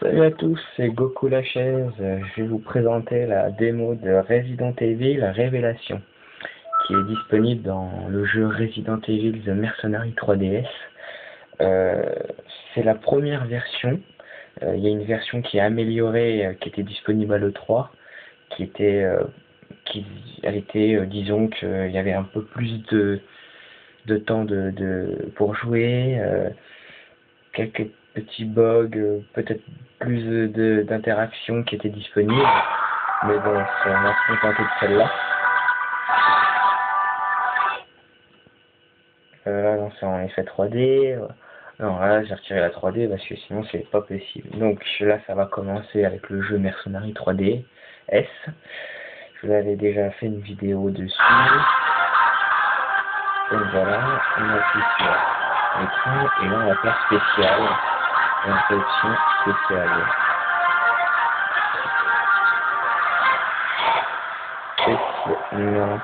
Salut à tous, c'est Goku la chaise. Je vais vous présenter la démo de Resident Evil Révélation, qui est disponible dans le jeu Resident Evil The Mercenary 3DS. C'est la première version. Il y a une version qui est améliorée, qui était disponible à l'E3, elle était, disons qu'il y avait un peu plus de temps pour jouer, quelques petits bugs, peut-être plus d'interactions qui étaient disponibles, mais bon, on va se contenter de celle-là. Là, non, c'est en effet 3D. Non, là, j'ai retiré la 3D parce que sinon, c'est pas possible. Donc là, ça va commencer avec le jeu Mercenary 3D S. Je vous avais déjà fait une vidéo dessus. Donc voilà, on appuie sur l'écran et là, on va faire spécial. Introduction spéciale. Non,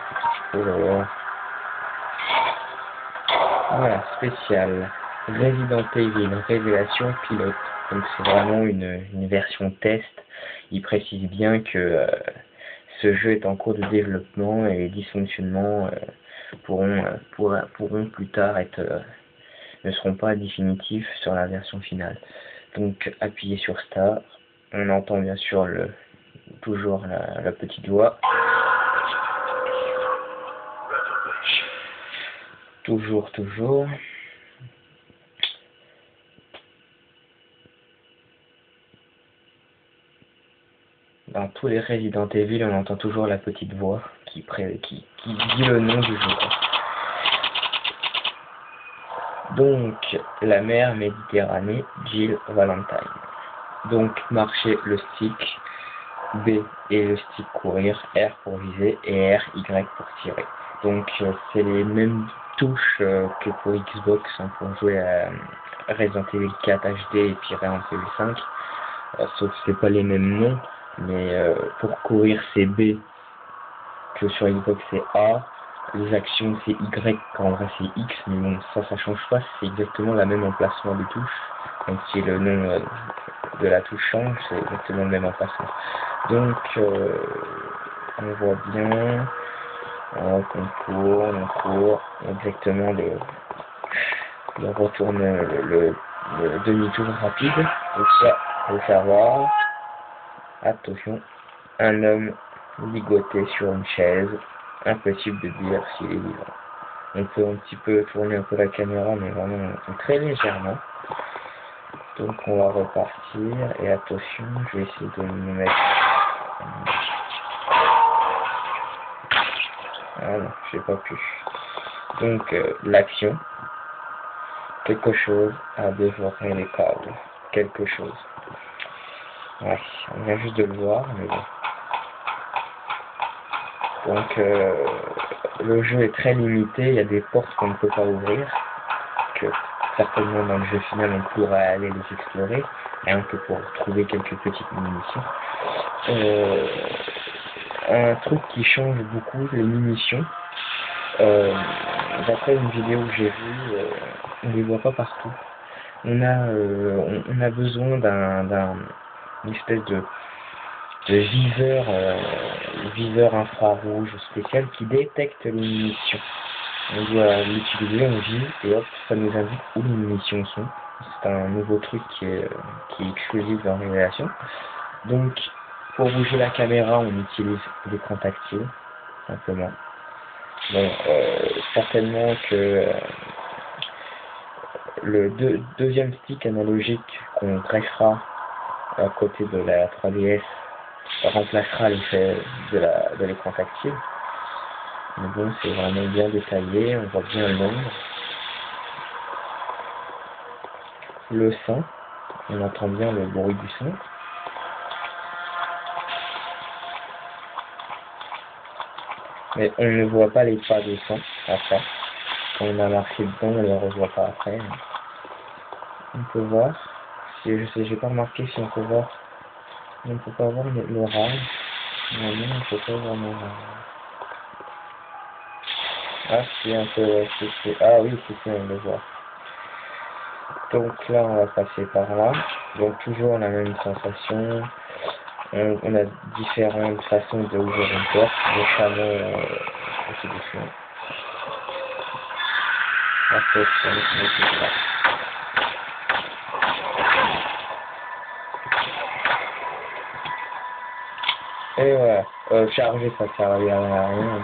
voilà, spécial. Resident Evil Révélation pilote. Donc c'est vraiment une version test. Il précise bien que ce jeu est en cours de développement et les dysfonctionnements pourront plus tard ne seront pas définitifs sur la version finale. Donc appuyez sur Start. On entend bien sûr toujours la petite voix. Toujours. Dans tous les Resident Evil, on entend toujours la petite voix qui dit le nom du jeu. Donc, la mer Méditerranée, Jill Valentine. Donc, marcher le stick, B et le stick courir, R pour viser et R, Y pour tirer. Donc, c'est les mêmes touches que pour Xbox pour jouer à Resident Evil 4 HD et puis Resident Evil 5. Sauf que c'est pas les mêmes noms, mais pour courir c'est B, que sur Xbox c'est A. Les actions c'est Y, quand en vrai c'est X, mais bon, ça change pas, c'est exactement la même emplacement de touche. Même si le nom de la touche change, c'est exactement le même emplacement. Donc, on voit bien qu'on court, exactement le retourne, le demi-tour rapide. Donc ça, faut savoir, attention, un homme ligoté sur une chaise. Impossible de dire s'il est vivant. On peut un petit peu tourner un peu la caméra, mais vraiment très légèrement. Donc on va repartir, et attention, je vais essayer de me mettre... Ah non, j'ai pas pu. Donc l'action, quelque chose a dévoré les câbles. Quelque chose. Ouais, on vient juste de le voir, mais bon. Donc le jeu est très limité, il y a des portes qu'on ne peut pas ouvrir, que certainement dans le jeu final on pourra aller les explorer, rien que pour trouver quelques petites munitions. Un truc qui change beaucoup, les munitions, d'après une vidéo que j'ai vue, on ne les voit pas partout. On a besoin d'une espèce de viseur infrarouge spécial qui détecte les munitions. On doit l'utiliser, on vise et hop, ça nous indique où les munitions sont. C'est un nouveau truc qui est exclusif dans Révélation. Donc, pour bouger la caméra, on utilise l'écran tactile, simplement. Bon, certainement que le deuxième stick analogique qu'on greffera à côté de la 3DS remplacera l'effet de l'écran tactile. Mais bon, c'est vraiment bien détaillé, on voit bien l'ombre. Le son, on entend bien le bruit du son. Mais on ne voit pas les pas de son après. Quand on a marché dedans, on ne les revoit pas après. On peut voir. J'ai pas remarqué si on peut voir. On ne peut pas voir l'orage. Non, on ne peut pas voir l'orage. Ah, si, un peu. Ah oui, si, on le voit. Donc là, on va passer par là. Donc toujours la même sensation. On a différentes façons d'ouvrir une porte, notamment aussi doucement. Attention, mais c'est ça. Et voilà, charger ça servait à rien.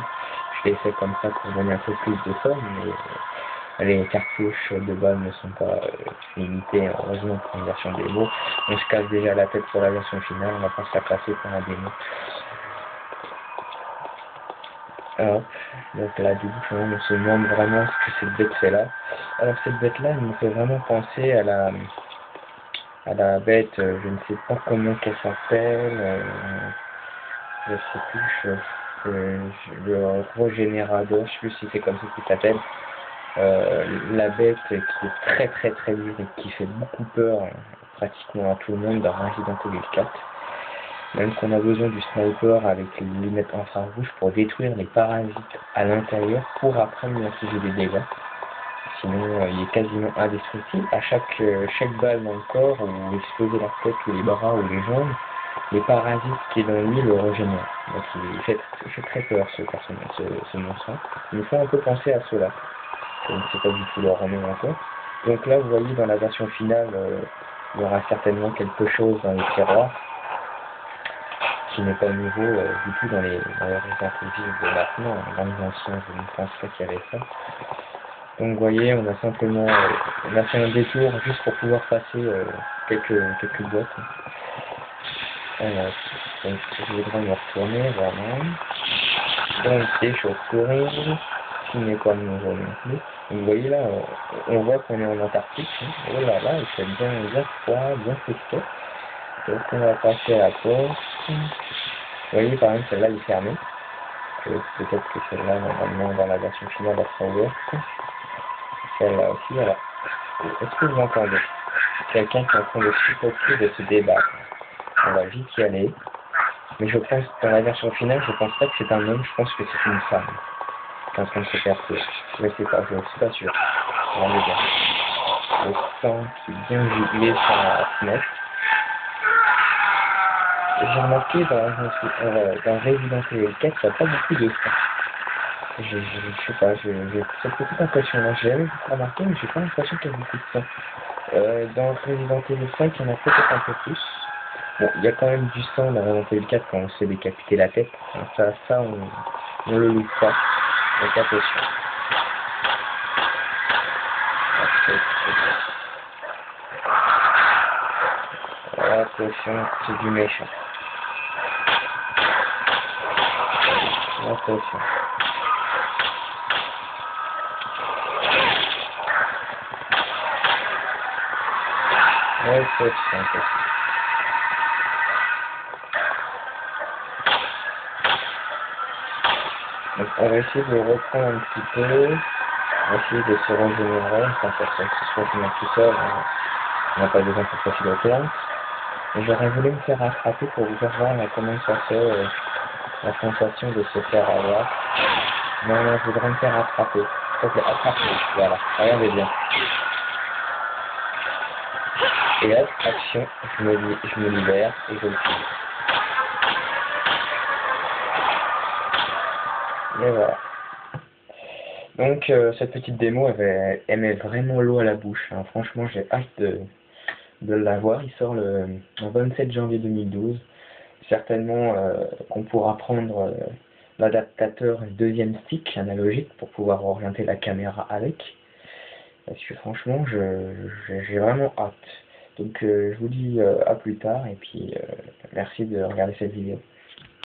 Je l'ai fait comme ça pour donner un peu plus de fun, mais les cartouches de balles ne sont pas limitées, heureusement pour une version démo. On se casse déjà la tête pour la version finale, on va pas se la casser pour la démo. Alors, donc là du coup on se demande vraiment ce que cette bête fait là. Alors cette bête là elle me fait vraiment penser à la bête, je ne sais pas comment qu'elle s'appelle, je sais plus, le régénérateur, je sais plus si c'est comme ça qu'il s'appelle. La bête qui est très très très dure et qui fait beaucoup peur pratiquement à tout le monde dans Resident Evil 4. Même qu'on a besoin du sniper avec les lunettes infrarouges pour détruire les parasites à l'intérieur pour après lui infliger des dégâts. Sinon il est quasiment indestructible. À chaque balle dans le corps ou exploser la tête ou les bras ou les jambes, les parasites qui est dans lui le régénèrent. Donc il fait très peur ce personnage, ce monstre. Il me fait un peu penser à cela. Je ne sais pas du tout leur remettre encore. Donc là vous voyez dans la version finale il y aura certainement quelque chose dans les tiroirs qui n'est pas nouveau du tout dans les Resident Evil de maintenant. Dans les anciens je ne pense pas qu'il y avait ça. Donc vous voyez on a simplement on a fait un détour juste pour pouvoir passer quelques boîtes. Alors, donc je voudrais me retourner vraiment. Donc des chauves-souris, qui n'est pas nouveau non plus. Donc, vous voyez là, on voit qu'on est en Antarctique. Hein. Oh là là, il fait bien froid, bien costaud. Donc on va passer à la porte. Vous voyez par exemple celle-là elle est fermée. Peut-être que celle-là normalement dans la version finale elle sera ouverte. Celle-là aussi, voilà. Est-ce que vous entendez quelqu'un qui est en train de supporter de se débattre? On va vite y aller. Mais je pense, dans la version finale, je pense pas que c'est un homme, je pense que c'est une femme qui est en train de se faire tuer. Je sais pas, je suis pas sûr. On va le voir. Le sang qui est bien giglé sur la fenêtre. J'ai remarqué dans Resident Evil 4, il n'y a pas beaucoup de sang. Je sais pas, j'ai cette petite impression là. J'ai jamais beaucoup remarqué, mais j'ai pas l'impression qu'il y a beaucoup de sang. Dans Resident Evil 5, il y en a peut-être un peu plus. Bon, il y a quand même du sang dans Resident Evil 4 quand on se fait décapiter la tête. Ça on le loupe pas. Donc attention. Attention, c'est du méchant. Attention. Attention. Donc on va essayer de reprendre un petit peu, on va essayer de se régénérer, sans faire ça que ce soit bien tout seul, on n'a pas besoin de faire facile au terme. Mais j'aurais voulu me faire attraper pour vous faire voir comment ça fait la sensation de se faire avoir. Non, je voudrais me faire attraper. S'il te plaît, attrape-moi. Voilà, regardez bien. Et hop, action, je me libère et je le tue. Et voilà. Donc cette petite démo, elle met vraiment l'eau à la bouche. Hein. Franchement, j'ai hâte de l'avoir. Il sort le 27 janvier 2012. Certainement qu'on pourra prendre l'adaptateur deuxième stick analogique pour pouvoir orienter la caméra avec. Parce que franchement, j'ai vraiment hâte. Donc je vous dis à plus tard et puis merci de regarder cette vidéo.